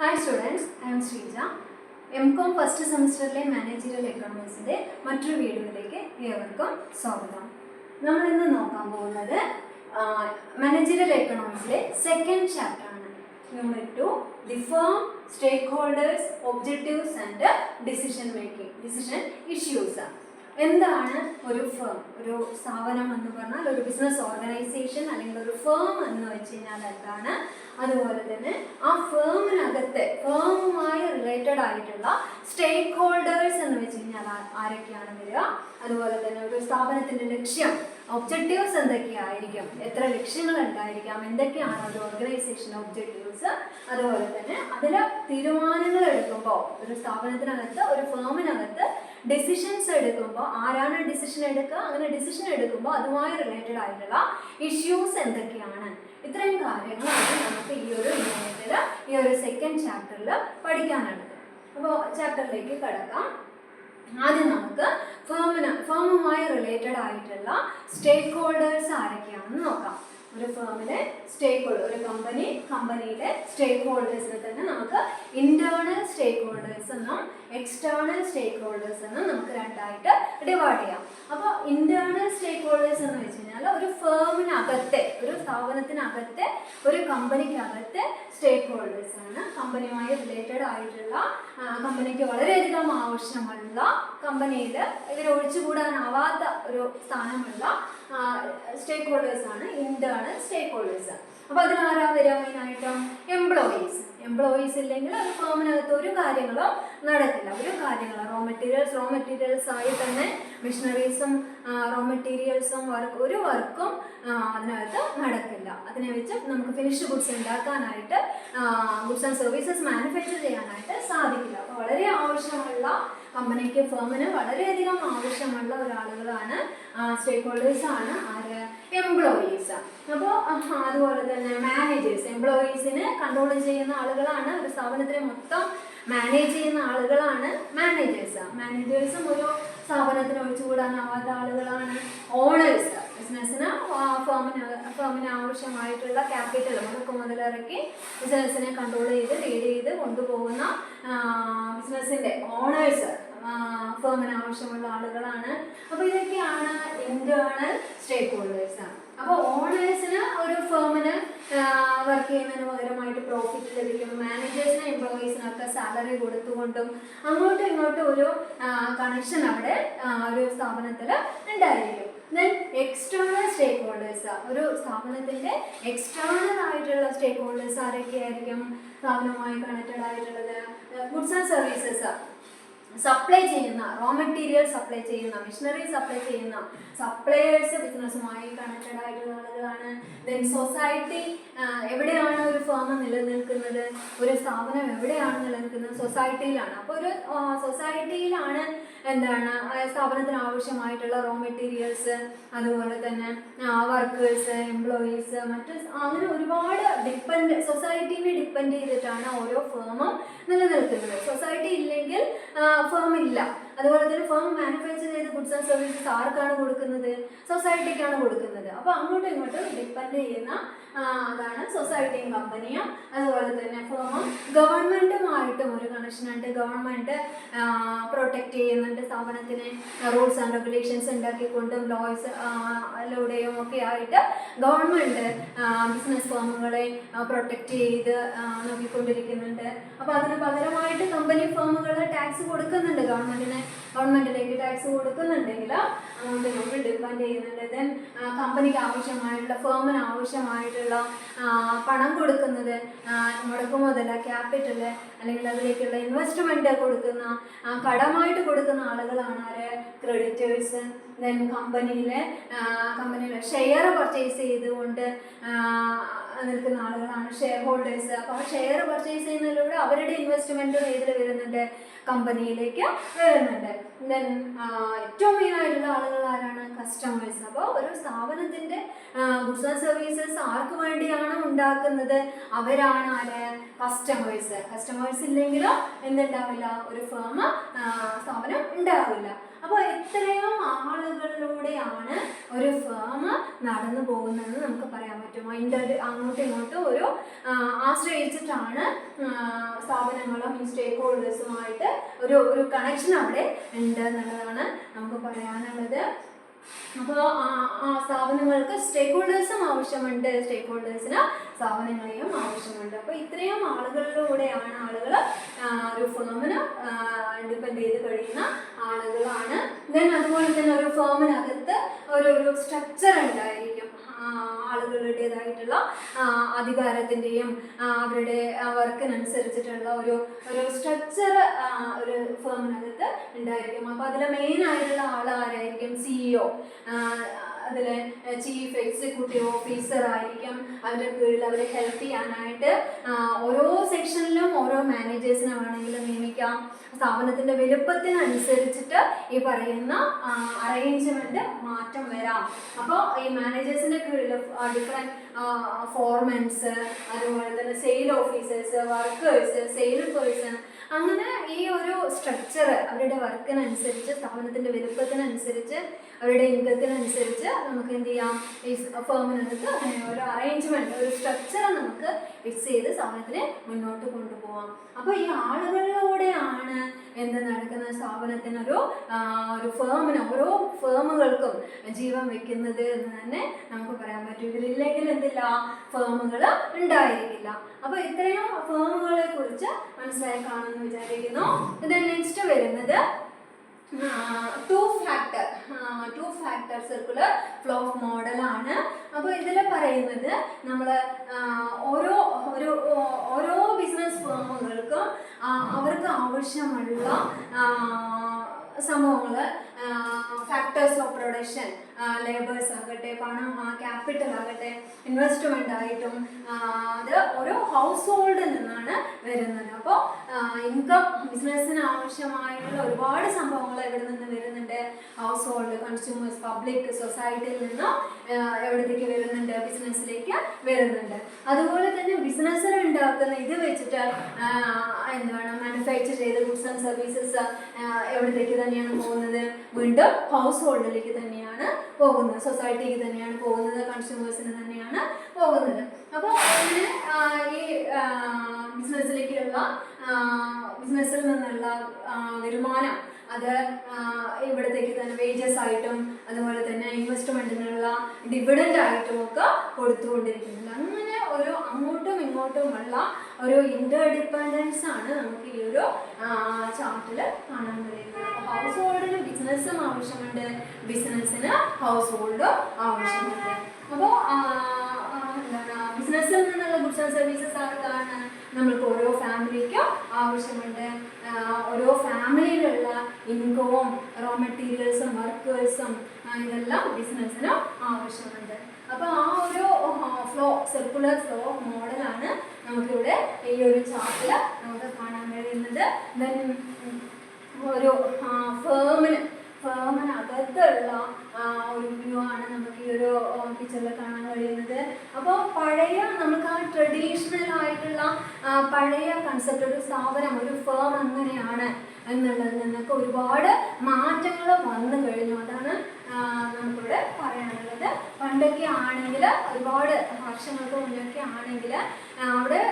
Hi students, I am Shrija. MCOM first സെമസ്റ്ററിലെ managerial എക്കണോമിക്സിന്റെ മറ്റൊരു വീഡിയോയിലേക്ക് ഏവർക്കും സ്വാഗതം. നമ്മൾ ഇന്ന് നോക്കാൻ പോകുന്നത് മാനേജറിയൽ എക്കണോമിക്സിലെ സെക്കൻഡ് ചാപ്റ്റർ ആണ്. Unit 2 the firm, stakeholders, objectives and decision issues. എന്താണ് ഒരു ഫേം? ഒരു സ്ഥാപനം എന്ന് പറഞ്ഞാൽ ഒരു ബിസിനസ് ഓർഗനൈസേഷൻ അല്ലെങ്കിൽ ഒരു ഫേം എന്ന് വെച്ച് കഴിഞ്ഞാൽ എന്താണ്? അതുപോലെ തന്നെ ആ ഫേമിനകത്തെ ഫേമുമായി റിലേറ്റഡ് ആയിട്ടുള്ള സ്റ്റേക്ക് ഹോൾഡേഴ്സ് എന്ന് വെച്ച് കഴിഞ്ഞാൽ ആരൊക്കെയാണ് വരിക? അതുപോലെ തന്നെ ഒരു സ്ഥാപനത്തിൻ്റെ ലക്ഷ്യം, ഒബ്ജക്റ്റീവ്സ് എന്തൊക്കെയായിരിക്കും, എത്ര ലക്ഷ്യങ്ങൾ ഉണ്ടായിരിക്കാം, എന്തൊക്കെയാണ് ഒരു ഓർഗനൈസേഷൻ ഒബ്ജക്റ്റീവ്സ്, അതുപോലെ തന്നെ അതിൽ തീരുമാനങ്ങൾ എടുക്കുമ്പോൾ ഒരു സ്ഥാപനത്തിനകത്ത് ഒരു ഫേമിനകത്ത് ഡിസിഷൻസ് എടുക്കുമ്പോൾ ആരാണ് ഡിസിഷൻ എടുക്കുക, അങ്ങനെ ഡിസിഷൻ എടുക്കുമ്പോൾ അതുമായി റിലേറ്റഡ് ആയിട്ടുള്ള ഇഷ്യൂസ് എന്തൊക്കെയാണ്, ഇത്രയും കാര്യങ്ങളാണ് നമുക്ക് ഈ ഒരു യൂണിറ്റിൽ ഈ ഒരു സെക്കൻഡ് ചാപ്റ്ററിൽ പഠിക്കാനുള്ളത്. അപ്പോൾ ചാപ്റ്ററിലേക്ക് കടക്കാം. ആദ്യം നമുക്ക് ഫേമുമായി റിലേറ്റഡ് ആയിട്ടുള്ള സ്റ്റേക്ക് ഹോൾഡേഴ്സ് ആരൊക്കെയാണെന്ന് നോക്കാം. ഒരു ഫേമിലെ സ്റ്റേക്ക് ഹോൾഡർ, ഒരു കമ്പനിയിലെ സ്റ്റേക്ക് ഹോൾഡേഴ്സിനെ തന്നെ നമുക്ക് ഇന്റേണൽ സ്റ്റേക്ക് ഹോൾഡേഴ്സ് എന്നും എക്സ്റ്റേണൽ സ്റ്റേക്ക് ഹോൾഡേഴ്സ് എന്നും നമുക്ക് രണ്ടായിട്ട് ഡിവൈഡ് ചെയ്യാം. അപ്പോൾ ഇന്റേണൽ സ്റ്റേക്ക് ഹോൾഡേഴ്സ് എന്ന് വെച്ച് കഴിഞ്ഞാൽ ഒരു ഫേമിനകത്തെ, ഒരു സ്ഥാപനത്തിനകത്തെ, ഒരു കമ്പനിക്കകത്തെ സ്റ്റേക്ക് ഹോൾഡേഴ്സ് ആണ്. കമ്പനിയുമായി റിലേറ്റഡ് ആയിട്ടുള്ള, കമ്പനിക്ക് വളരെയധികം ആവശ്യമുള്ള, കമ്പനിയിൽ ഇതിൽ ഒഴിച്ചുകൂടാനാവാത്ത ഒരു സ്ഥാനമുള്ള സ്റ്റേക്ക് ഹോൾഡേഴ്സ് ആണ് ഇന്റേണൽ സ്റ്റേക്ക് ഹോൾഡേഴ്സ്. അപ്പോൾ അതിലാരാ വരിക? മെയിനായിട്ടും എംപ്ലോയീസ് ഇല്ലെങ്കിൽ ഒരു ഫേമിനകത്ത് ഒരു കാര്യങ്ങളും നടക്കില്ല. ഒരു കാര്യങ്ങളും റോ മെറ്റീരിയൽസ് ആയി തന്നെ മെഷീനറീസും റോ മെറ്റീരിയൽസും ഒരു വർക്കും അതിനകത്ത് നടക്കില്ല. അതിനെ വെച്ച് നമുക്ക് ഫിനിഷ്ഡ് ഗുഡ്സ് ഉണ്ടാക്കാനായിട്ട്, ഗുഡ്സ് ആൻഡ് സർവീസസ് മാനുഫാക്ചർ ചെയ്യാനായിട്ട് സാധിക്കില്ല. അപ്പോൾ വളരെ ആവശ്യമുള്ള, കമ്പനിക്ക് ഫേമിന് വളരെയധികം ആവശ്യമുള്ള ഒരാളുകളാണ് സ്റ്റേക്ക് ഹോൾഡേഴ്സ് ആണ് ആര്? എംപ്ലോയീസ്. അപ്പോൾ അതുപോലെ തന്നെ മാനേജേഴ്സ്, എംപ്ലോയീസിനെ കൺട്രോൾ ചെയ്യുന്ന ആളുകളാണ്, ഒരു സ്ഥാപനത്തിനെ മൊത്തം മാനേജ് ചെയ്യുന്ന ആളുകളാണ് മാനേജേഴ്സും ഒരു സ്ഥാപനത്തിന് ഒഴിച്ചുകൂടാനാവാത്ത ആളുകളാണ്. ഓണേഴ്സ്, ബിസിനസ്സിന് ഫേമിന് ആവശ്യമായിട്ടുള്ള ക്യാപിറ്റൽ മുതലിറക്കി ബിസിനസ്സിനെ കൺട്രോൾ ചെയ്ത് ലീഡ് ചെയ്ത് കൊണ്ടുപോകുന്ന ബിസിനസ്സിൻ്റെ ഓണേഴ്സ് ഫേമിന് ആവശ്യമുള്ള ആളുകളാണ്. അപ്പോൾ ഇതൊക്കെയാണ് ഇന്റേണൽ സ്റ്റേക്ക് ഹോൾഡേഴ്സ്. അപ്പോൾ ഓണേഴ്സിന് ഒരു ഫേമിന് വർക്ക് ചെയ്യുന്നതിന് പകരമായിട്ട് പ്രോഫിറ്റ് ലഭിക്കും. മാനേജേഴ്സിന് എംപ്ലോയീസിനൊക്കെ സാലറി കൊടുത്തുകൊണ്ടും അങ്ങോട്ടും ഇങ്ങോട്ടും ഒരു കണക്ഷൻ അവിടെ ഒരു സ്ഥാപനത്തിൽ ഉണ്ടായിരിക്കും. ദെൻ എക്സ്റ്റേണൽ സ്റ്റേക്ക് ഹോൾഡേഴ്സ്, ഒരു സ്ഥാപനത്തിൻ്റെ എക്സ്റ്റേണൽ ആയിട്ടുള്ള സ്റ്റേക്ക് ഹോൾഡേഴ്സ് ആരൊക്കെയായിരിക്കും? സ്ഥാപനവുമായി കണക്റ്റഡ് ആയിട്ടുള്ളത് ഗുഡ്സ് ആൻഡ് സർവീസസ് സപ്ലൈ ചെയ്യുന്ന, റോ മെറ്റീരിയൽ സപ്ലൈ ചെയ്യുന്ന, മെഷീനറി സപ്ലൈ ചെയ്യുന്ന സപ്ലയേഴ്സ് ബിസിനസ്സുമായി കണക്റ്റഡ് ആയിട്ടുള്ള ആളുകളാണ്. ദെൻ സൊസൈറ്റി, എവിടെയാണ് ഒരു ഫേം നിലനിൽക്കുന്നത്, ഒരു സ്ഥാപനം എവിടെയാണ് നിലനിൽക്കുന്നത്? സൊസൈറ്റിയിലാണ്. അപ്പോൾ ഒരു സൊസൈറ്റിയിലാണ് എന്താണ് സ്ഥാപനത്തിന് ആവശ്യമായിട്ടുള്ള റോ മെറ്റീരിയൽസ്, അതുപോലെ തന്നെ വർക്കേഴ്സ്, എംപ്ലോയീസ്, മറ്റ് അങ്ങനെ ഒരുപാട് സൊസൈറ്റീനെ ഡിപ്പെൻഡ് ചെയ്തിട്ടാണ് ഓരോ ഫേമും നിലനിൽക്കുന്നത്. സൊസൈറ്റി ഇല്ലെങ്കിൽ ഫേം ഇല്ല. അതുപോലെ തന്നെ ഫേം മാനുഫാക്ചർ ചെയ്ത ഗുഡ്സ് ആൻഡ് സർവീസസ് ആർക്കാണ് കൊടുക്കുന്നത്? സൊസൈറ്റിക്കാണ് കൊടുക്കുന്നത്. അപ്പോൾ അങ്ങോട്ടും ഇങ്ങോട്ടും ഡിപ്പെൻഡ് ചെയ്യുന്ന അതാണ് സൊസൈറ്റിയും കമ്പനിയും. അതുപോലെ തന്നെ ഫേമും ഗവൺമെൻറ്റുമായിട്ടും ഒരു കണക്ഷനുണ്ട്. ഗവൺമെൻറ് പ്രൊട്ടക്റ്റ് ചെയ്യുന്നുണ്ട് സ്ഥാപനത്തിനെ, റൂൾസ് ആൻഡ് റെഗുലേഷൻസ് ഉണ്ടാക്കിക്കൊണ്ടും ലോയിലൂടെയും ഒക്കെ ആയിട്ട് ഗവൺമെൻറ് ബിസിനസ് ഫേമുകളെ പ്രൊട്ടക്റ്റ് ചെയ്ത് നോക്കിക്കൊണ്ടിരിക്കുന്നുണ്ട്. അപ്പോൾ അതിന് പകരമായിട്ട് കമ്പനി ഫേമുകൾ ടാക്സ് കൊടുക്കുന്നുണ്ട്, ഗവൺമെൻറ്റിലേക്ക് ടാക്സ് കൊടുക്കുന്നുണ്ടെങ്കിൽ അങ്ങോട്ട് ഇങ്ങോട്ട് ഡിപ്പെൻഡ് ചെയ്യുന്നുണ്ട്. ദെൻ കമ്പനിക്ക് ആവശ്യമായിട്ടുള്ള, ഫേമിന് ആവശ്യമായിട്ടുള്ള പണം കൊടുക്കുന്നത്, മുടക്കുമുതൽ, ക്യാപിറ്റൽ അല്ലെങ്കിൽ അതിലേക്കുള്ള ഇൻവെസ്റ്റ്മെൻറ്റ് കൊടുക്കുന്ന, കടമായിട്ട് കൊടുക്കുന്ന ആളുകളാണ് ആര്? ക്രെഡിറ്റേഴ്സ്. ദെൻ കമ്പനിയിലെ ഷെയർ പർച്ചേസ് ചെയ്തുകൊണ്ട് നിൽക്കുന്ന ആളുകളാണ് ഷെയർ ഹോൾഡേഴ്സ്. അപ്പോൾ ആ ഷെയർ പർച്ചേസ് ചെയ്യുന്നതിലൂടെ അവരുടെ ഇൻവെസ്റ്റ്മെൻറ്റ് ഏതിൽ വരുന്നുണ്ട്? കമ്പനിയിലേക്ക് വരുന്നുണ്ട്. ദെൻ ഏറ്റവും മെയിനായിട്ടുള്ള ആളുകൾ ആരാണ്? കസ്റ്റമേഴ്സ്. അപ്പോൾ ഒരു സ്ഥാപനത്തിൻ്റെ ഗുഡ്സ് ആൻഡ് സർവീസസ് ആർക്ക് വേണ്ടിയാണോ ഉണ്ടാക്കുന്നത് അവരാണ് ആര്? കസ്റ്റമേഴ്സ് ഇല്ലെങ്കിലോ എന്തുണ്ടാവില്ല? ഒരു സ്ഥാപനം ഉണ്ടാവില്ല. അപ്പോൾ ഇത്രയും ആളുകളിലൂടെയാണ് ഒരു ഫേം നടന്നു പോകുന്നതെന്ന് നമുക്ക് പറയാൻ പറ്റും. അതിൻ്റെ അങ്ങോട്ടും ഇങ്ങോട്ടും ഒരു ആശ്രയിച്ചിട്ടാണ് സ്ഥാപനങ്ങളും ഈ സ്റ്റേക്ക് ഹോൾഡേഴ്സുമായിട്ട് ഒരു കണക്ഷൻ അവിടെ ഉണ്ട് എന്നുള്ളതാണ് നമുക്ക് പറയാനുള്ളത്. അപ്പോൾ ആ സ്ഥാപനങ്ങൾക്ക് സ്റ്റേക്ക് ഹോൾഡേഴ്സും ആവശ്യമുണ്ട്, സ്റ്റേക്ക് ഹോൾഡേഴ്സിന് സ്ഥാപനങ്ങളെയും ആവശ്യമുണ്ട്. അപ്പോൾ ഇത്രയും ആളുകളിലൂടെയാണ് ആളുകൾ ഒരു ഫേമിന് ഡിപ്പെൻഡ് ചെയ്ത് കഴിയുന്ന ആളുകളാണ്. ദെൻ അതുപോലെ തന്നെ ഒരു ഫേമിനകത്ത് ഒരു സ്ട്രക്ചർ ഉണ്ടായിരിക്കും, ആളുകളുടേതായിട്ടുള്ള അധികാരത്തിൻ്റെയും അവരുടെ വർക്കിനനുസരിച്ചിട്ടുള്ള ഒരു സ്ട്രക്ചർ ഒരു ഫേമിനകത്ത് ഉണ്ടായിരിക്കും. അപ്പോൾ അതിൽ മെയിനായിട്ടുള്ള ആളാരായിരിക്കും? CEO, അതിൽ ചീഫ് എക്സിക്യൂട്ടീവ് ഓഫീസർ ആയിരിക്കും. അവരുടെ കീഴിൽ അവരെ ഹെൽപ്പ് ചെയ്യാനായിട്ട് ഓരോ സെക്ഷനിലും ഓരോ മാനേജേഴ്സിനെ വേണമെങ്കിൽ നിയമിക്കാം. സ്ഥാപനത്തിൻ്റെ വലുപ്പത്തിനനുസരിച്ചിട്ട് ഈ പറയുന്ന അറേഞ്ച്മെൻറ്റ് മാറ്റം വരാം. അപ്പോൾ ഈ മാനേജേഴ്സിൻ്റെ കീഴിൽ ഡിഫറെൻറ്റ് ഫോർമെൻസ്, അതുപോലെ തന്നെ sale officers, workers, sale person, അങ്ങനെ ഈ ഒരു സ്ട്രക്ചർ അവരുടെ വർക്കിനനുസരിച്ച്, സ്ഥാപനത്തിൻ്റെ വലുപ്പത്തിനനുസരിച്ച്, അവരുടെ ഇൻകത്തിനനുസരിച്ച് നമുക്ക് എന്ത് ചെയ്യാം? ഈ ഫേമിനകത്ത് അങ്ങനെ ഒരു അറേഞ്ച്മെൻറ്റ്, ഒരു സ്ട്രക്ചർ നമുക്ക് ഫിക്സ് ചെയ്ത് സ്ഥാപനത്തിനെ മുന്നോട്ട് കൊണ്ടുപോകാം. അപ്പോൾ ഈ ആളുകളിലൂടെയാണ് എന്ത് നടക്കുന്ന സ്ഥാപനത്തിനൊരു ഫേമിന്, ഓരോ ഫേമുകൾക്കും ജീവൻ വെക്കുന്നത് എന്ന് തന്നെ നമുക്ക് പറയാൻ പറ്റും. ഇതിലില്ലെങ്കിൽ എന്തില്ല? ഫേമുകൾ ഉണ്ടായിരിക്കില്ല. അപ്പോൾ ഇത്രയും ഫേമുകളെ കുറിച്ച് മനസ്സിലായി കാണുമെന്ന് വിചാരിക്കുന്നു. ഇത് നെക്സ്റ്റ് വരുന്നത് two factor circular flow of മോഡലാണ്. അപ്പോൾ ഇതിൽ പറയുന്നത് നമ്മൾ ഓരോ ബിസിനസ് ഫേമുകൾക്കും അവർക്ക് ആവശ്യമുള്ള സംഭവങ്ങൾ, ഫാക്ടേഴ്സ് ഓഫ് പ്രൊഡക്ഷൻ, ലേബേഴ്സ് ആകട്ടെ, പണം, ക്യാപിറ്റൽ ആകട്ടെ, ഇൻവെസ്റ്റ്മെൻ്റ് ആയിട്ടും അത് ഓരോ ഹൗസ് ഹോൾഡിൽ നിന്നാണ് വരുന്നത്. അപ്പോൾ ഇൻകം, ബിസിനസ്സിന് ആവശ്യമായിട്ടുള്ള ഒരുപാട് സംഭവങ്ങൾ എവിടെ നിന്ന് വരുന്നുണ്ട്? ഹൗസ് ഹോൾഡ്, കൺസ്യൂമേഴ്സ്, പബ്ലിക്, സൊസൈറ്റിയിൽ നിന്നും എവിടത്തേക്ക് വരുന്നുണ്ട്? ബിസിനസ്സിലേക്ക് വരുന്നുണ്ട്. അതുപോലെ തന്നെ ബിസിനസ്സിൽ ഉണ്ടാക്കുന്ന ഇത് വെച്ചിട്ട് എന്താണ് മാനുഫാക്ചർ ചെയ്ത ഗുഡ്സ് ആൻഡ് സർവീസസ് എവിടത്തേക്ക് തന്നെയാണ് പോകുന്നത്? വീണ്ടും ഹൗസ് ഹോൾഡിലേക്ക് തന്നെയാണ് പോകുന്നത്, സൊസൈറ്റിക്ക് തന്നെയാണ് പോകുന്നത്, കൺസ്യൂമേഴ്സിന് തന്നെയാണ് പോകുന്നത്. അപ്പോൾ അങ്ങനെ ഈ ബിസിനസ്സിൽ നിന്നുള്ള വരുമാനം അത് ഇവിടത്തേക്ക് തന്നെ വേജസ് ആയിട്ടും അതുപോലെ തന്നെ ഇൻവെസ്റ്റ്മെൻറ്റിനുള്ള ഡിവിഡൻഡ് ആയിട്ടും ഒക്കെ കൊടുത്തുകൊണ്ടിരിക്കുന്നുണ്ട്. അങ്ങനെ ഒരു അങ്ങോട്ടും ഇങ്ങോട്ടുമുള്ള ഒരു ഇൻ്റർഡിപ്പെൻഡൻസ് ആണ് നമുക്ക് ഈ ഒരു ചാർട്ടിൽ കാണാൻ കഴിയുന്നത്. ഹൗസ് ഹോൾഡിന് ബിസിനസ്സും ആവശ്യമുണ്ട്, ബിസിനസ്സിന് ഹൗസ് ഹോൾഡും ആവശ്യമുണ്ട്. അപ്പോൾ എന്താണ് ബിസിനസ്സിൽ നിന്നുള്ള ഗുഡ്സ് ആൻഡ് സർവീസസ് ആർക്കാണ്? നമ്മൾക്ക് ഓരോ ഫാമിലിക്കും ആവശ്യമുണ്ട്. ഓരോ ഫാമിലിയിലുള്ള ഇൻകവും റോ മെറ്റീരിയൽസും വർക്കേഴ്സും ഇതെല്ലാം ബിസിനസ്സിനും ആവശ്യമുണ്ട്. അപ്പോൾ ആ ഒരു സർക്കുലർ ഫ്ലോ ഓഫ് മോഡലാണ് നമുക്കിവിടെ ഈ ഒരു ചാർട്ടിൽ നമുക്ക് കാണാൻ കഴിയുന്നത്. ദെൻ ഒരു ഫേമിനകത്തുള്ള ഒരു വ്യൂ ആണ് നമുക്ക് ഈ ഒരു പിക്ചറിൽ കാണാൻ കഴിയുന്നത്. അപ്പോൾ പഴയ നമുക്ക് ആ ട്രഡീഷണൽ ആയിട്ടുള്ള പഴയ കൺസെപ്റ്റ്, ഒരു സ്ഥാപനം, ഒരു ഫേം എങ്ങനെയാണ് എന്നുള്ളതിൽ നിന്നൊക്കെ ഒരുപാട് മാറ്റങ്ങൾ വന്നു കഴിഞ്ഞു. അതാണ് നമുക്കിവിടെ പറയാനുള്ളത്. പണ്ടൊക്കെ ആണെങ്കിൽ, ഒരുപാട് വർഷങ്ങൾക്ക് മുന്നൊക്കെ ആണെങ്കിൽ അവിടെ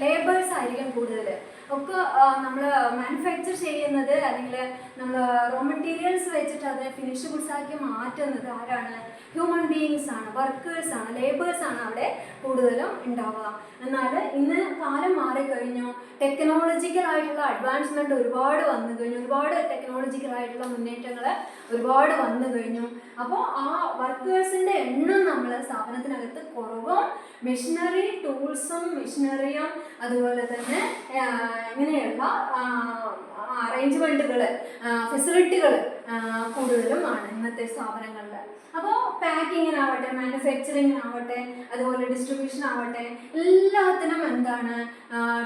ലേബേഴ്സ് ആയിരിക്കും കൂടുതൽ. ഒക്കെ നമ്മൾ മാനുഫാക്ചർ ചെയ്യുന്നത് അല്ലെങ്കിൽ നമ്മൾ റോ മെറ്റീരിയൽസ് വെച്ചിട്ട് അതിനെ ഫിനിഷ് ഗുഡ്സ് ആക്കി മാറ്റുന്നത് ആരാണ്? ഹ്യൂമൻ ബീയിങ്സ് ആണ്, വർക്കേഴ്സ് ആണ്, ലേബേഴ്സ് ആണ് അവിടെ കൂടുതലും ഉണ്ടാവുക. എന്നാൽ ഇന്ന് കാലം മാറിക്കഴിഞ്ഞു, ടെക്നോളജിക്കൽ ആയിട്ടുള്ള അഡ്വാൻസ്മെൻറ്റ് ഒരുപാട് വന്നു കഴിഞ്ഞു, ഒരുപാട് ടെക്നോളജിക്കൽ ആയിട്ടുള്ള മുന്നേറ്റങ്ങൾ ഒരുപാട് വന്നു കഴിഞ്ഞു. അപ്പോൾ ആ വർക്കേഴ്സിൻ്റെ എണ്ണം നമ്മൾ സ്ഥാപനത്തിനകത്ത് കുറവും, മെഷീനറി ടൂൾസും മെഷീനറിയും അതുപോലെ തന്നെ ഇങ്ങനെയുള്ള അറേഞ്ച്മെൻറ്റുകൾ, ഫെസിലിറ്റികൾ കൂടുതലും ആണ് ഇന്നത്തെ സ്ഥാപനങ്ങളിൽ. അപ്പോൾ പാക്കിങ്ങിനാവട്ടെ, മാനുഫാക്ചറിങ്ങിനാവട്ടെ, അതുപോലെ ഡിസ്ട്രിബ്യൂഷൻ ആവട്ടെ, എല്ലാത്തിനും എന്താണ്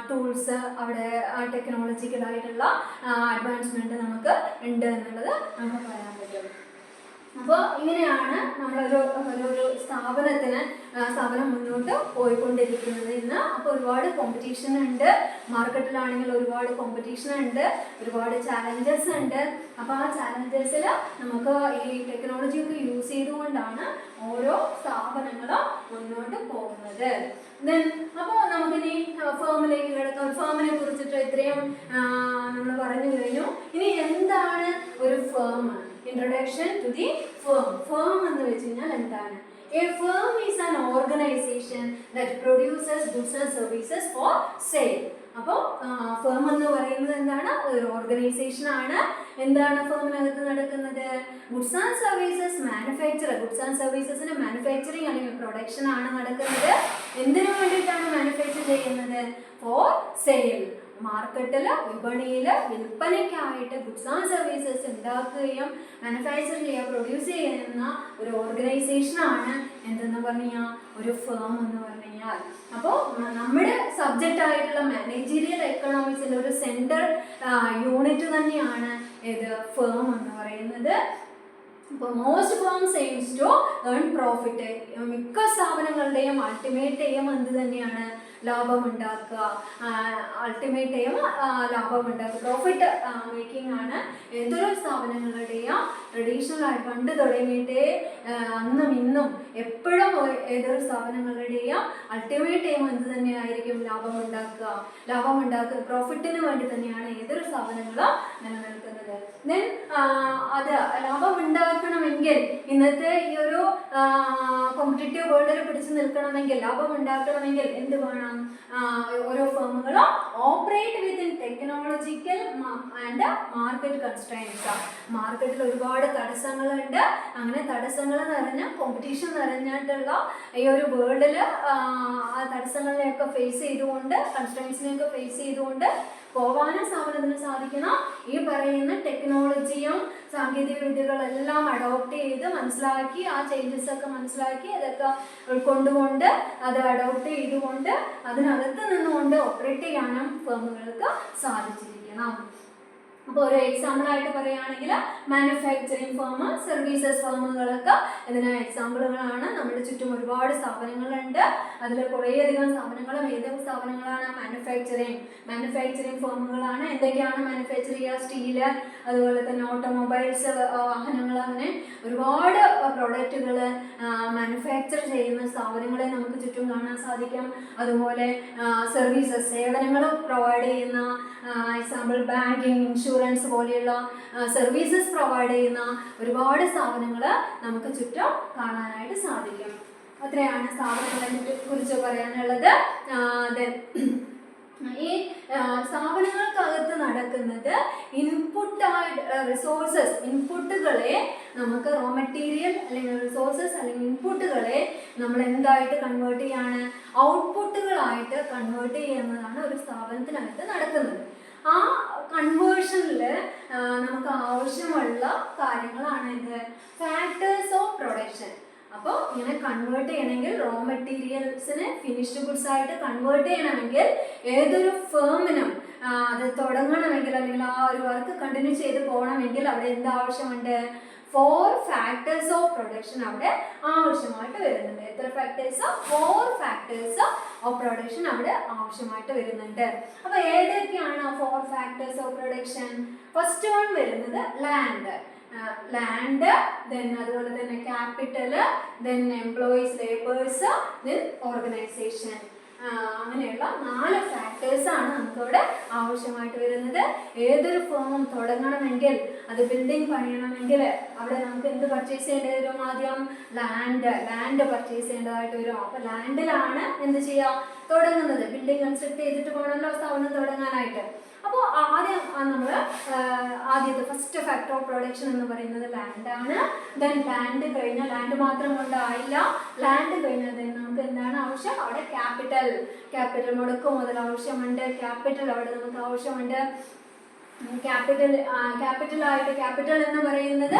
ടൂൾസ്, അവിടെ ടെക്നോളജിക്കലായിട്ടുള്ള അഡ്വാൻസ്മെൻറ്റ് നമുക്ക് ഉണ്ട് എന്നുള്ളത് നമുക്ക് പറയാൻ പറ്റും. അപ്പോൾ ഇങ്ങനെയാണ് നമ്മളൊരു സ്ഥാപനം മുന്നോട്ട് പോയിക്കൊണ്ടിരിക്കുന്നത് ഇന്ന്. അപ്പോൾ ഒരുപാട് കോമ്പറ്റീഷൻ ഉണ്ട്, മാർക്കറ്റിലാണെങ്കിൽ ഒരുപാട് കോമ്പറ്റീഷൻ ഉണ്ട്, ഒരുപാട് ചാലഞ്ചസ് ഉണ്ട്. അപ്പോൾ ആ ചാലഞ്ചസിൽ നമുക്ക് ഈ ടെക്നോളജിയൊക്കെ യൂസ് ചെയ്തുകൊണ്ടാണ് ഓരോ സ്ഥാപനങ്ങളും മുന്നോട്ട് പോകുന്നത്. അപ്പോൾ നമുക്കിനി ഫേമിലേക്ക് കിടക്കാം. ഫേമിനെ കുറിച്ചിട്ട് ഇത്രയും ഇത്രയും നമ്മൾ പറഞ്ഞു കഴിഞ്ഞു. ഇനി എന്താണ് ഒരു firm? Introduction to the firm. Firm എന്ന് വെച്ച് കഴിഞ്ഞാൽ എന്താണ്? A firm is an organization that produces goods and services for sale. അപ്പോൾ ഫേം എന്ന് പറയുന്നത് എന്താണ്? ഒരു ഓർഗനൈസേഷൻ ആണ്. എന്താണ് ഫേമിനകത്ത് നടക്കുന്നത്? Goods and services manufacture. Goods and സർവീസസിന്റെ മാനുഫാക്ചറിങ് അല്ലെങ്കിൽ പ്രൊഡക്ഷൻ ആണ് നടക്കുന്നത്. എന്തിനു വേണ്ടിയിട്ടാണ് മാനുഫാക്ചർ ചെയ്യുന്നത്? Four sale. മാർക്കറ്റില്, വിപണിയില് വിൽപ്പനയ്ക്കായിട്ട് ഗുഡ്സ് ആൻഡ് സർവീസസ് ഉണ്ടാക്കുകയും മാനുഫാക്ചർ ചെയ്യുക, പ്രൊഡ്യൂസ് ചെയ്യുന്ന ഒരു ഓർഗനൈസേഷനാണ് എന്തെന്ന് പറഞ്ഞാൽ ഒരു ഫേം എന്ന് പറഞ്ഞു കഴിഞ്ഞാൽ. അപ്പോൾ നമ്മുടെ സബ്ജക്റ്റ് ആയിട്ടുള്ള മാനേജീരിയൽ എക്കണോമിക്സിന്റെ ഒരു സെൻട്രൽ യൂണിറ്റ് തന്നെയാണ് ഏത്? ഫേം എന്ന് പറയുന്നത്. ഇപ്പോൾ most firms aims to earn profit. മിക്ക സ്ഥാപനങ്ങളുടെയും അൾട്ടിമേറ്റ് എയിം എന്ത് തന്നെയാണ്? ലാഭമുണ്ടാക്കുക. അൾട്ടിമേറ്റ് എയിം ലാഭമുണ്ടാക്കുക, പ്രോഫിറ്റ് മേക്കിംഗ് ആണ് ഏതൊരു സ്ഥാപനങ്ങളുടെയും ട്രഡീഷണൽ ആയിട്ട് പണ്ട് തുടങ്ങിയിട്ട് അന്നും ഇന്നും എപ്പോഴും ഏതൊരു സ്ഥാപനങ്ങളുടെയും അൾട്ടിമേറ്റ് എയിം എന്ത് തന്നെയായിരിക്കും? ലാഭമുണ്ടാക്കുക, പ്രോഫിറ്റിന് വേണ്ടി തന്നെയാണ് ഏതൊരു സ്ഥാപനങ്ങളും നിലനിൽക്കുന്നത്. ദെൻ അത് ലാഭം ഉണ്ടാക്കണമെങ്കിൽ ഇന്നത്തെ ഈ ഒരു കോമ്പറ്റീറ്റീവ് വേൾഡിൽ പിടിച്ചു നിൽക്കണമെങ്കിൽ, ലാഭം ഉണ്ടാക്കണമെങ്കിൽ എന്ത് വേണം? ഓരോ ഫേമുകളും operate within technological and market constraints. മാർക്കറ്റിൽ ഒരുപാട് തടസ്സങ്ങളുണ്ട്. അങ്ങനെ തടസ്സങ്ങൾ നിറഞ്ഞ, കോമ്പറ്റീഷൻ നിറഞ്ഞിട്ടുള്ള ഈ ഒരു വേൾഡിൽ ആ തടസ്സങ്ങളിനെയൊക്കെ ഫേസ് ചെയ്തുകൊണ്ട്, കൺസ്ട്രെയിൻസിനെയൊക്കെ ഫേസ് ചെയ്തുകൊണ്ട് പോവാനും സ്ഥാപനത്തിന് സാധിക്കണം. ഈ പറയുന്ന ടെക്നോളജിയും സാങ്കേതിക വിദ്യകളെല്ലാം അഡോപ്റ്റ് ചെയ്ത് മനസ്സിലാക്കി, ആ ചേഞ്ചസ് ഒക്കെ മനസ്സിലാക്കി അതൊക്കെ ഉൾക്കൊണ്ടുകൊണ്ട് അത് അഡോപ്റ്റ് ചെയ്തുകൊണ്ട് അതിനകത്ത് നിന്നുകൊണ്ട് ഓപ്പറേറ്റ് ചെയ്യാനും ഫേമുകൾക്ക് സാധിച്ചിരിക്കണം. അപ്പോൾ ഒരു എക്സാമ്പിളായിട്ട് പറയുകയാണെങ്കിൽ മാനുഫാക്ചറിങ് ഫേം, സർവീസസ് ഫേമുകളൊക്കെ ഇതിന് എക്സാമ്പിളുകളാണ്. നമ്മുടെ ചുറ്റും ഒരുപാട് സ്ഥാപനങ്ങളുണ്ട്. അതിൽ കുറേയധികം സ്ഥാപനങ്ങളും ഏതൊക്കെ സ്ഥാപനങ്ങളാണ്? മാനുഫാക്ചറിങ് ഫേമുകളാണ്. എന്തൊക്കെയാണ് മാനുഫാക്ചർ ചെയ്യുക? സ്റ്റീല്, അതുപോലെ തന്നെ ഓട്ടോമൊബൈൽസ്, വാഹനങ്ങൾ, അങ്ങനെ ഒരുപാട് പ്രോഡക്റ്റുകൾ മാനുഫാക്ചർ ചെയ്യുന്ന സ്ഥാപനങ്ങളെ നമുക്ക് ചുറ്റും കാണാൻ സാധിക്കും. അതുപോലെ സർവീസസ്, സേവനങ്ങൾ പ്രൊവൈഡ് ചെയ്യുന്ന, എക്സാമ്പിൾ ബാങ്കിങ്, ഇൻഷുറൻസ് പോലെയുള്ള സർവീസസ് പ്രൊവൈഡ് ചെയ്യുന്ന ഒരുപാട് സ്ഥാപനങ്ങൾ നമുക്ക് ചുറ്റും കാണാനായിട്ട് സാധിക്കും. അത്രയാണ് സ്ഥാപനങ്ങളെ കുറിച്ച് പറയാനുള്ളത്. ഈ സ്ഥാപനങ്ങൾക്കകത്ത് നടക്കുന്നത് റിസോഴ്സസ്, ഇൻപുട്ടുകളെ നമുക്ക് റോ മെറ്റീരിയൽ അല്ലെങ്കിൽ റിസോഴ്സസ് അല്ലെങ്കിൽ ഇൻപുട്ടുകളെ നമ്മൾ എന്തായിട്ട് കൺവേർട്ട് ചെയ്യാണ്? ഔട്ട്പുട്ടുകളായിട്ട് കൺവേർട്ട് ചെയ്യുന്നതാണ് ഒരു സ്ഥാപനത്തിനകത്ത് നടക്കുന്നത്. ആ കൺവേർഷനിൽ നമുക്ക് ആവശ്യമുള്ള കാര്യങ്ങളാണ് ഇത്? Factors of production. അപ്പോൾ ഇങ്ങനെ കൺവേർട്ട് ചെയ്യണമെങ്കിൽ, റോ മെറ്റീരിയൽസിനെ ഫിനിഷ്ഡ് ഗുഡ്സ് ആയിട്ട് കൺവേർട്ട് ചെയ്യണമെങ്കിൽ ഏതൊരു ഫേമിനും അത് തുടങ്ങണമെങ്കിൽ അല്ലെങ്കിൽ ആ ഒരു വർക്ക് കണ്ടിന്യൂ ചെയ്ത് പോകണമെങ്കിൽ അവിടെ എന്ത് ആവശ്യമുണ്ട്? 4 ഫാക്ടേഴ്സ് ഓഫ് പ്രൊഡക്ഷൻ അവിടെ ആവശ്യമായിട്ട് വരുന്നുണ്ട്. എത്ര ഫാക്ടേഴ്സ്? 4 ഫാക്ടേഴ്സ് ഓഫ് പ്രൊഡക്ഷൻ അവിടെ ആവശ്യമായിട്ട് വരുന്നുണ്ട്. അപ്പോൾ ഏതൊക്കെയാണ് 4 factors of production? First one വരുന്നത് ലാൻഡ്, ദെൻ അതുപോലെ തന്നെ capital, then employees, labours, then organisation. അങ്ങനെയുള്ള 4 ഫാക്ടേഴ്സാണ് നമുക്കിവിടെ ആവശ്യമായിട്ട് വരുന്നത്. ഏതൊരു ഫേമും തുടങ്ങണമെങ്കിൽ, അത് ബിൽഡിംഗ് പണിയണമെങ്കിൽ അവിടെ നമുക്ക് എന്ത് പർച്ചേസ് ചെയ്യേണ്ടി വരും? ആദ്യം ലാൻഡ് പർച്ചേസ് ചെയ്യേണ്ടതായിട്ട് വരും. അപ്പോൾ ലാൻഡിലാണ് എന്ത് ചെയ്യുക? തുടങ്ങുന്നത്. ബിൽഡിംഗ് കൺസ്ട്രക്ട് ചെയ്തിട്ട് വേണമല്ലോ സ്ഥാപനം തുടങ്ങാനായിട്ട്. അപ്പോൾ ആദ്യത്തെ ഫസ്റ്റ് ഫാക്ടർ ഓഫ് പ്രൊഡക്ഷൻ എന്ന് പറയുന്നത് ലാൻഡാണ്. ദെൻ ലാൻഡ് കഴിഞ്ഞാൽ, ലാൻഡ് മാത്രം കൊണ്ടായില്ല, ലാൻഡ് കഴിഞ്ഞാൽ നമുക്ക് എന്താണ് ആവശ്യം? അവിടെ ക്യാപിറ്റൽ മുടക്ക് മുതൽ ആവശ്യമുണ്ട്. ക്യാപിറ്റൽ അവിടെ നമുക്ക് ആവശ്യമുണ്ട്. ക്യാപിറ്റൽ എന്ന് പറയുന്നത്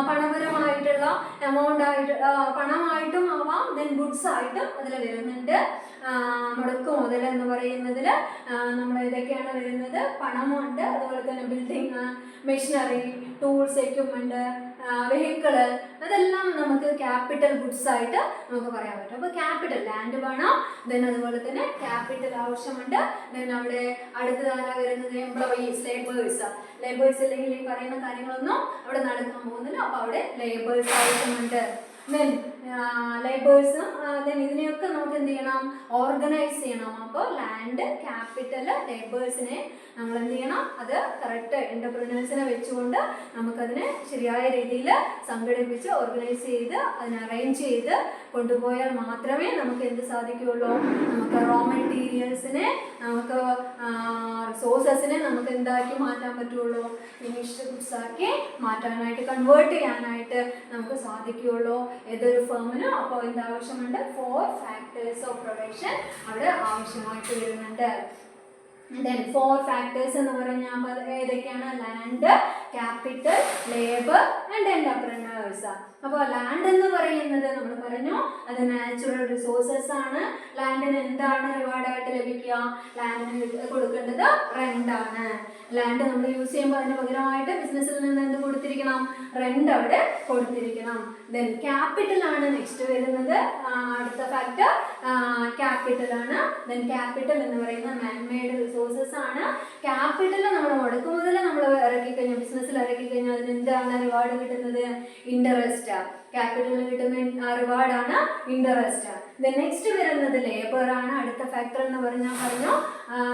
പണപരമായിട്ടുള്ള എമൗണ്ട് ആയിട്ട്, പണമായിട്ടും ആവാം, ദെൻ ഗുഡ്സ് ആയിട്ടും അതിൽ വരുന്നുണ്ട്. മുടക്ക് മുതൽ എന്ന് പറയുന്നതിൽ നമ്മൾ ഇതൊക്കെയാണ് വരുന്നത്. പണമുണ്ട്, അതുപോലെ തന്നെ building, machinery, tools, equipment, vehicle, അതെല്ലാം നമുക്ക് ക്യാപിറ്റൽ ഗുഡ്സ് ആയിട്ട് നമുക്ക് പറയാൻ പറ്റും. അപ്പോൾ ക്യാപിറ്റൽ, ലാൻഡ് വേണം, ദെൻ അതുപോലെ തന്നെ ക്യാപിറ്റൽ ആവശ്യമുണ്ട്. ദെൻ അവിടെ അടുത്തതാരാ വരുന്നത്? എംപ്ലോയീസ്, ലേബേഴ്സ് ഇല്ലെങ്കിൽ ഈ പറയുന്ന കാര്യങ്ങളൊന്നും അവിടെ നടക്കാൻ പോകുന്നില്ല. അപ്പോൾ അവിടെ ലേബേഴ്സ് ആവശ്യമുണ്ട്. ദെൻ ലേബേഴ്സും ദെൻ ഇതിനെയൊക്കെ നമുക്ക് എന്ത് ചെയ്യണം, ഓർഗനൈസ് ചെയ്യണം. അപ്പോൾ ലാൻഡ്, ക്യാപിറ്റൽ, ലേബേഴ്സിനെ നമ്മൾ എന്ത് ചെയ്യണം, അത് കറക്റ്റ് എന്റർപ്രനേഴ്സിനെ വെച്ചുകൊണ്ട് നമുക്കതിനെ ശരിയായ രീതിയിൽ സംഘടിപ്പിച്ച് ഓർഗനൈസ് ചെയ്ത് അതിനെ അറേഞ്ച് ചെയ്ത് കൊണ്ടുപോയാൽ മാത്രമേ നമുക്ക് എന്ത് സാധിക്കുകയുള്ളൂ, നമുക്ക് റോ മെറ്റീരിയൽസിനെ, നമുക്ക് റിസോഴ്സസിനെ നമുക്ക് എന്താക്കി മാറ്റാൻ പറ്റുള്ളൂ, ഫിനിഷ്ഡ് ഗുഡ്സ് ആക്കി മാറ്റാനായിട്ട്, കൺവേർട്ട് ചെയ്യാനായിട്ട് നമുക്ക് സാധിക്കുകയുള്ളൂ ഏതൊരു ഫേമിനും. അപ്പോൾ എന്താവശ്യമുണ്ട്, 4 factors ഓഫ് പ്രൊഡക്ഷൻ അവിടെ ആവശ്യമായിട്ട് വരുന്നുണ്ട്. ദെൻ 4 factors എന്ന് പറഞ്ഞാൽ ഏതൊക്കെയാണ്, land, capital, labour and entrepreneurs. അപ്പോൾ ലാൻഡ് എന്ന് പറയുന്നത് നമ്മൾ പറഞ്ഞു അത് നാച്ചുറൽ റിസോഴ്സസ് ആണ്. ലാൻഡിന് എന്താണ് റിവാർഡായിട്ട് ലഭിക്കുക, ലാൻഡിന് കൊടുക്കേണ്ടത് റെന്റ് ആണ്. ലാൻഡ് നമ്മൾ യൂസ് ചെയ്യുമ്പോൾ അതിന് പകരമായിട്ട് ബിസിനസ്സിൽ നിന്ന് എന്ത് കൊടുത്തിരിക്കണം, റെന്റ് അവിടെ കൊടുത്തിരിക്കണം. ദെൻ ക്യാപിറ്റൽ ആണ് നെക്സ്റ്റ് വരുന്നത്, അടുത്ത ഫാക്ടർ ക്യാപിറ്റൽ ആണ്. ദെൻ ക്യാപിറ്റൽ എന്ന് പറയുന്നത് മാൻമെയ്ഡ് റിസോഴ്സസ് ആണ്. ക്യാപിറ്റൽ നമ്മൾ മുടക്കുമുതൽ നമ്മൾ ഇറക്കി കഴിഞ്ഞാൽ, ബിസിനസ്സിൽ ഇറക്കി കഴിഞ്ഞാൽ അതിന് എന്താണ് റിവാർഡ് കിട്ടുന്നത്, ഇൻട്രസ്റ്റ്. ക്യാപിറ്റലിന് കിട്ടുന്ന റിവാർഡാണ് ഇൻട്രസ്റ്റ്. ദെൻ നെക്സ്റ്റ് വരുന്നത് ലേബർ ആണ്. അടുത്ത ഫാക്ടർ എന്ന് പറഞ്ഞു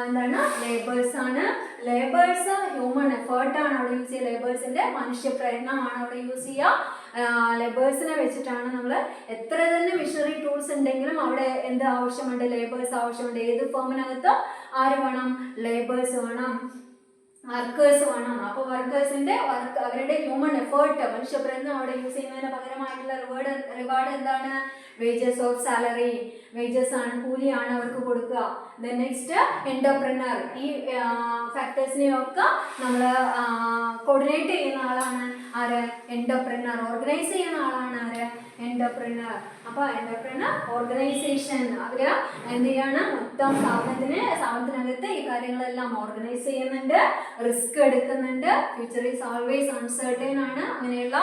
എന്താണ്, ലേബേഴ്സ് ആണ്. ലേബേഴ്സ് ഹ്യൂമൻ എഫേർട്ട് ആണ് അവിടെ യൂസ് ചെയ്യുക. ലേബേഴ്സിന്റെ മനുഷ്യ പ്രയത്നമാണ് അവിടെ യൂസ് ചെയ്യുക. ലേബേഴ്സിനെ വെച്ചിട്ടാണ് നമ്മൾ എത്ര തന്നെ മിഷനറി ടൂൾസ് ഉണ്ടെങ്കിലും അവിടെ എന്ത് ആവശ്യമുണ്ട്, ലേബേഴ്സ് ആവശ്യമുണ്ട്. ഏത് ഫേമിനകത്തും ആര് വേണം, ലേബേഴ്സ് വേണം, വർക്കേഴ്സ് വേണം. അപ്പോൾ വർക്കേഴ്സിന്റെ അവരുടെ ഹ്യൂമൻ എഫേർട്ട്, മനുഷ്യപ്രയത്നം അവിടെ യൂസ് ചെയ്യുന്നതിന് പകരമായിട്ടുള്ള റിവാർഡ് എന്താണ്, വേജസ് ഓർ സാലറി, വേജസ് ആണ്, കൂലിയാണ് അവർക്ക് കൊടുക്കുക. Then next entrepreneur. ഈ ഫാക്ടേഴ്സിനെയൊക്കെ നമ്മൾ കോർഡിനേറ്റ് ചെയ്യുന്ന ആളാണ് ആര്, എന്റർപ്രനർ. ഓർഗനൈസ് ചെയ്യുന്ന ആളാണ് ആര്, എന്റർപ്രനർ. അപ്പോൾ എന്റർപ്രനർ ഓർഗനൈസേഷൻ അവര് എന്ത് ചെയ്യാണ്, മൊത്തം സ്ഥാപനത്തിനകത്ത് ഈ കാര്യങ്ങളെല്ലാം ഓർഗനൈസ് ചെയ്യുന്നുണ്ട്, റിസ്ക് എടുക്കുന്നുണ്ട്. ഫ്യൂച്ചർ ഈസ് ഓൾവേസ് അൺസർട്ടൈൻ ആണ്. അങ്ങനെയുള്ള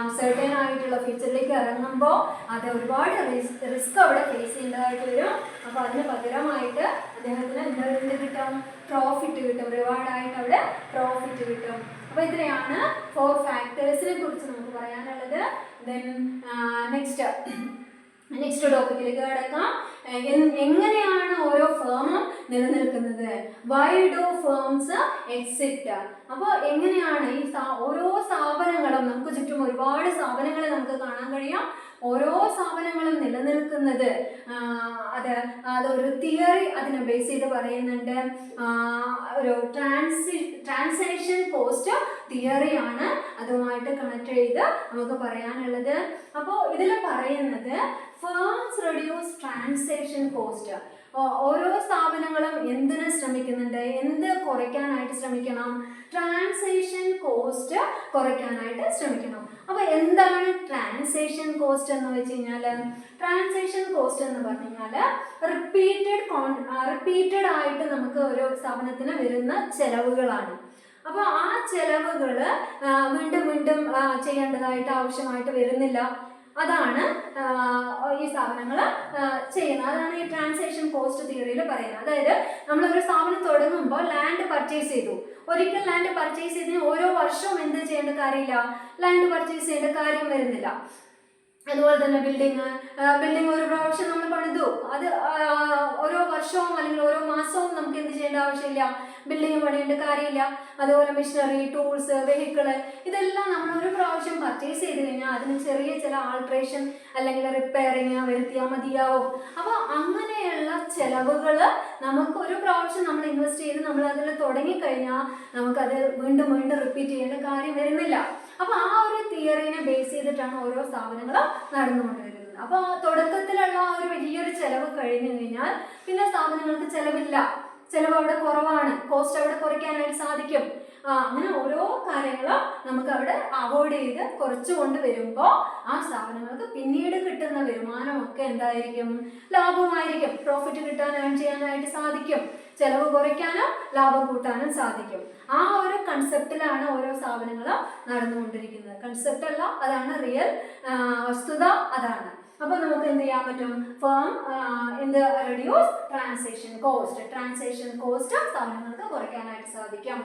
അൺസർട്ടൈൻ ആയിട്ടുള്ള ഫ്യൂച്ചറിലേക്ക് ഇറങ്ങുമ്പോൾ അത് ഒരുപാട് റിസ്ക് അവിടെ ഫേസ് ചെയ്യേണ്ടതായിട്ട് വരും. അപ്പോൾ അതിന് പകരമായിട്ട് അദ്ദേഹത്തിന് എന്ത് കിട്ടും, പ്രോഫിറ്റ് കിട്ടും, റിവാർഡായിട്ട് അവിടെ പ്രോഫിറ്റ് കിട്ടും. അപ്പോൾ ഇത്രയാണ് 4 ഫാക്ടേഴ്സിനെ കുറിച്ച് നമുക്ക് പറയാനുള്ളത്. ദെൻ നെക്സ്റ്റ് ടോപ്പിക്കിലേക്ക് കിടക്കാം. എങ്ങനെയാണ് ഓരോ ഫേമും നിലനിൽക്കുന്നത്, വൈ ഡു ഫേംസ് എക്സിസ്റ്റ്. അപ്പോൾ എങ്ങനെയാണ് ഈ ഓരോ സ്ഥാപനങ്ങളും, നമുക്ക് ചുറ്റും ഒരുപാട് സ്ഥാപനങ്ങളെ നമുക്ക് കാണാൻ കഴിയും. ഓരോ സ്ഥാപനങ്ങളും നിലനിൽക്കുന്നത് അതൊരു തിയറി അതിനെ ബേസ് ചെയ്ത് പറയുന്നുണ്ട്. ഒരു ട്രാൻസാക്ഷൻ കോസ്റ്റ് തിയറിയാണ് അതുമായിട്ട് കണക്ട് ചെയ്ത് നമുക്ക് പറയാനുള്ളത്. അപ്പോൾ ഇതിൽ പറയുന്നത് ഫേംസ് റെഡ്യൂസ് ട്രാൻസാക്ഷൻ കോസ്റ്റ്. ഓരോ സ്ഥാപനങ്ങളും എന്തിനു ശ്രമിക്കുന്നുണ്ട്, എന്ത് കുറയ്ക്കാനായിട്ട് ശ്രമിക്കണം, ട്രാൻസാക്ഷൻ കോസ്റ്റ് കുറയ്ക്കാനായിട്ട് ശ്രമിക്കണം. അപ്പോൾ എന്താണ് ട്രാൻസാക്ഷൻ കോസ്റ്റ് എന്ന് വെച്ച് കഴിഞ്ഞാൽ, ട്രാൻസാക്ഷൻ കോസ്റ്റ് എന്ന് പറഞ്ഞു കഴിഞ്ഞാൽ റിപ്പീറ്റഡ് ആയിട്ട് നമുക്ക് ഒരു സ്ഥാപനത്തിന് വരുന്ന ചെലവുകളാണ്. അപ്പോൾ ആ ചെലവുകൾ വീണ്ടും ചെയ്യേണ്ടതായിട്ട് ആവശ്യമായിട്ട് വരുന്നില്ല. അതാണ് ഈ സ്ഥാപനങ്ങൾ ചെയ്യുന്നത്. അതാണ് ഈ ട്രാൻസാക്ഷൻ കോസ്റ്റ് തിയറിയിൽ പറയുന്നത്. അതായത് നമ്മളൊരു സ്ഥാപനം തുടങ്ങുമ്പോൾ ലാൻഡ് പർച്ചേസ് ചെയ്തു. ഒരിക്കൽ ലാൻഡ് പർച്ചേസ് ചെയ്തതിന് ഓരോ വർഷവും എന്ത് ചെയ്യേണ്ട കാര്യമില്ല, ലാൻഡ് പർച്ചേസ് ചെയ്യേണ്ട കാര്യം വരുന്നില്ല. അതുപോലെ തന്നെ ബിൽഡിംഗ് ഒരു പ്രാവശ്യം നമ്മൾ പണിതു, അത് ഓരോ വർഷവും അല്ലെങ്കിൽ ഓരോ മാസവും നമുക്ക് എന്ത് ചെയ്യേണ്ട ആവശ്യമില്ല, ബിൽഡിംഗ് പണിയേണ്ട കാര്യമില്ല. അതുപോലെ മെഷീനറി, ടൂൾസ്, വെഹിക്കിള് ഇതെല്ലാം നമ്മൾ ഒരു പ്രാവശ്യം പർച്ചേസ് ചെയ്ത് കഴിഞ്ഞാൽ അതിന് ചെറിയ ചില ആൾട്രേഷൻ അല്ലെങ്കിൽ റിപ്പയറിങ് വരുത്തിയാൽ മതിയാവും. അപ്പോൾ അങ്ങനെയുള്ള ചെലവുകൾ നമുക്ക് ഒരു പ്രാവശ്യം നമ്മൾ ഇൻവെസ്റ്റ് ചെയ്ത് നമ്മൾ അതിൽ തുടങ്ങിക്കഴിഞ്ഞാൽ നമുക്കത് വീണ്ടും റിപ്പീറ്റ് ചെയ്യേണ്ട കാര്യം വരുന്നില്ല. അപ്പോൾ ആ ഒരു തിയറിനെ ബേസ് ചെയ്തിട്ടാണ് ഓരോ സ്ഥാപനങ്ങളും നടന്നുകൊണ്ടിരിക്കുന്നത്. അപ്പോൾ തുടക്കത്തിലുള്ള ആ ഒരു വലിയൊരു ചെലവ് കഴിഞ്ഞു കഴിഞ്ഞാൽ പിന്നെ സ്ഥാപനങ്ങൾക്ക് ചെലവില്ല, ചെലവ് അവിടെ കുറവാണ്, കോസ്റ്റ് അവിടെ കുറയ്ക്കാനായിട്ട് സാധിക്കും. അങ്ങനെ ഓരോ കാര്യങ്ങളും നമുക്ക് അവിടെ അവോയ്ഡ് ചെയ്ത് കുറച്ചുകൊണ്ട് വരുമ്പോൾ ആ സ്ഥാപനങ്ങൾക്ക് പിന്നീട് കിട്ടുന്ന വരുമാനമൊക്കെ എന്തായിരിക്കും, ലാഭമായിരിക്കും. പ്രോഫിറ്റ് കിട്ടാൻ ഏൺ ചെയ്യാനായിട്ട് സാധിക്കും, ചെലവ് കുറയ്ക്കാനും ലാഭം കൂട്ടാനും സാധിക്കും. ആ ഒരു കൺസെപ്റ്റിലാണ് ഓരോ സ്ഥാപനങ്ങളും നടന്നുകൊണ്ടിരിക്കുന്നത്. കൺസെപ്റ്റ് അല്ല, അതാണ് റിയൽ വസ്തുത, അതാണ്. അപ്പോൾ നമുക്ക് എന്ത് ചെയ്യാൻ പറ്റും, ഫേം റിഡ്യൂസ് ട്രാൻസാക്ഷൻ കോസ്റ്റ് സ്ഥാപനങ്ങൾക്ക് കുറയ്ക്കാനായിട്ട് സാധിക്കും.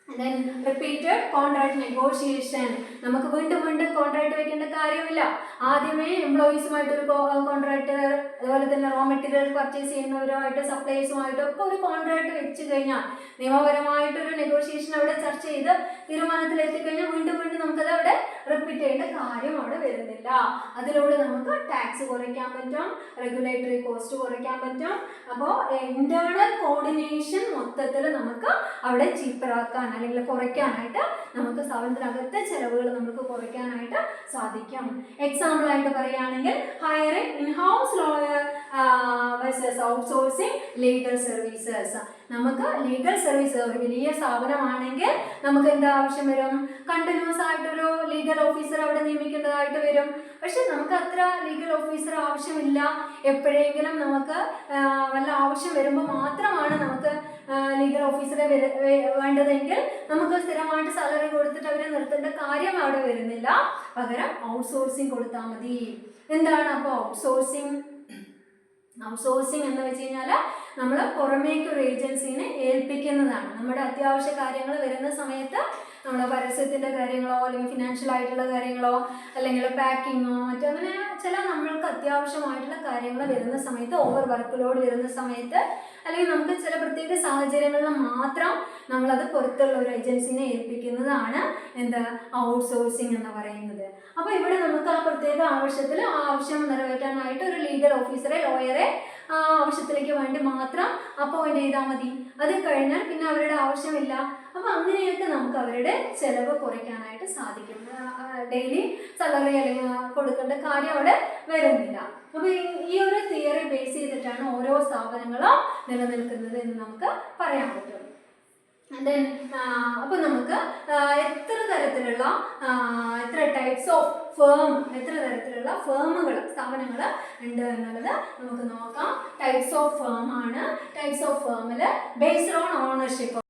then repeated contract negotiation. നമുക്ക് വീണ്ടും വീണ്ടും കോൺട്രാക്ട് വെക്കേണ്ട കാര്യമില്ല. ആദ്യമേ എംപ്ലോയീസുമായിട്ടൊരു കോൺട്രാക്ട്, അതുപോലെ തന്നെ റോ മെറ്റീരിയൽ പർച്ചേസ് ചെയ്യുന്നവരുമായിട്ട് സപ്ലൈസുമായിട്ടും ഒക്കെ ഒരു കോൺട്രാക്ട് വെച്ച് കഴിഞ്ഞാൽ നിയമപരമായിട്ടൊരു നെഗോഷിയേഷൻ അവിടെ ചർച്ച ചെയ്ത് തീരുമാനത്തിലെത്തിക്കഴിഞ്ഞാൽ വീണ്ടും വീണ്ടും നമുക്കത് അവിടെ റിപ്പീറ്റ് ചെയ്യേണ്ട കാര്യം അവിടെ വരുന്നില്ല. അതിലൂടെ നമുക്ക് ടാക്സ് കുറയ്ക്കാൻ പറ്റും, റെഗുലേറ്ററി കോസ്റ്റ് കുറയ്ക്കാൻ പറ്റും. അപ്പോൾ ഇന്റേണൽ കോർഡിനേഷൻ മൊത്തത്തിൽ നമുക്ക് അവിടെ ചീപ്പറാക്കാൻ അല്ലെങ്കിൽ കുറയ്ക്കാനായിട്ട് നമുക്ക് സ്ഥാപനത്തിനകത്തെ ചെലവുകൾ നമുക്ക് കുറയ്ക്കാനായിട്ട് സാധിക്കും. എക്സാമ്പിൾ ആയിട്ട് പറയുകയാണെങ്കിൽ hiring in house lawyer versus outsourcing legal services. നമുക്ക് ലീഗൽ സർവീസ് ഒരു വലിയ സ്ഥാപനമാണെങ്കിൽ നമുക്ക് എന്താ ആവശ്യം വരും? കണ്ടിന്യൂസ് ആയിട്ടൊരു ലീഗൽ ഓഫീസർ അവിടെ നിയമിക്കേണ്ടതായിട്ട് വരും. പക്ഷെ നമുക്ക് അത്ര ലീഗൽ ഓഫീസർ ആവശ്യമില്ല. എപ്പോഴെങ്കിലും നമുക്ക് വല്ല ആവശ്യം വരുമ്പോൾ മാത്രമാണ് നമുക്ക് ലീഗൽ ഓഫീസറെ വേണ്ടതെങ്കിൽ നമുക്ക് സ്ഥിരമായിട്ട് സാലറി കൊടുത്തിട്ട് അവരെ നിർത്തേണ്ട കാര്യം അവിടെ വരുന്നില്ല. പകരം ഔട്ട്സോഴ്സിങ് കൊടുത്താൽ മതി. എന്താണ് അപ്പോൾ ഔട്ട്സോഴ്സിങ്? ഔട്ട്സോഴ്സിങ് എന്ന് വെച്ച് കഴിഞ്ഞാൽ നമ്മൾ പുറമേക്ക് ഒരു ഏജൻസിനെ ഏൽപ്പിക്കുന്നതാണ്. നമ്മുടെ അത്യാവശ്യ കാര്യങ്ങൾ വരുന്ന സമയത്ത് നമ്മൾ പരസ്യത്തിൻ്റെ കാര്യങ്ങളോ അല്ലെങ്കിൽ ഫിനാൻഷ്യൽ ആയിട്ടുള്ള കാര്യങ്ങളോ അല്ലെങ്കിൽ പാക്കിങ്ങോ മറ്റങ്ങനെ ചില നമ്മൾക്ക് അത്യാവശ്യമായിട്ടുള്ള കാര്യങ്ങൾ വരുന്ന സമയത്ത്, ഓവർ വർക്ക് ലോഡ് വരുന്ന സമയത്ത്, അല്ലെങ്കിൽ നമുക്ക് ചില പ്രത്യേക സാഹചര്യങ്ങളിൽ മാത്രം നമ്മളത് പുറത്തുള്ള ഒരു ഏജൻസിനെ ഏൽപ്പിക്കുന്നതാണ് എന്ത് ഔട്ട്സോഴ്സിങ് എന്ന് പറയുന്നത്. അപ്പോൾ ഇവിടെ നമുക്ക് ആ പ്രത്യേക ആവശ്യത്തിൽ ആ ആവശ്യം നിറവേറ്റാനായിട്ട് ഒരു ലീഗൽ ഓഫീസറെ, ലോയറെ ആ ആവശ്യത്തിലേക്ക് വേണ്ടി മാത്രം അപ്പോയിന്റ് ചെയ്താൽ മതി. അത് കഴിഞ്ഞാൽ പിന്നെ അവരുടെ ആവശ്യമില്ല. അപ്പോൾ അങ്ങനെയൊക്കെ നമുക്ക് അവരുടെ ചെലവ് കുറയ്ക്കാനായിട്ട് സാധിക്കും. ഡെയിലി സാലറി അല്ലെങ്കിൽ കൊടുക്കേണ്ട കാര്യം അവിടെ വരുന്നില്ല. അപ്പോൾ ഈ ഒരു തിയറി ബേസ് ചെയ്തിട്ടാണ് ഓരോ സ്ഥാപനങ്ങളും നിലനിൽക്കുന്നത് എന്ന് നമുക്ക് പറയാൻ പറ്റും. അപ്പോൾ നമുക്ക് എത്ര തരത്തിലുള്ള എത്ര ടൈപ്സ് ഓഫ് ഫേം, എത്ര തരത്തിലുള്ള ഫേമുകൾ, സ്ഥാപനങ്ങൾ ഉണ്ട് എന്നുള്ളത് നമുക്ക് നോക്കാം. ടൈപ്സ് ഓഫ് ഫേം ആണ്. ടൈപ്സ് ഓഫ് ഫേമിൽ ബേസ്ഡ് ഓൺ ഓണർഷിപ്പ്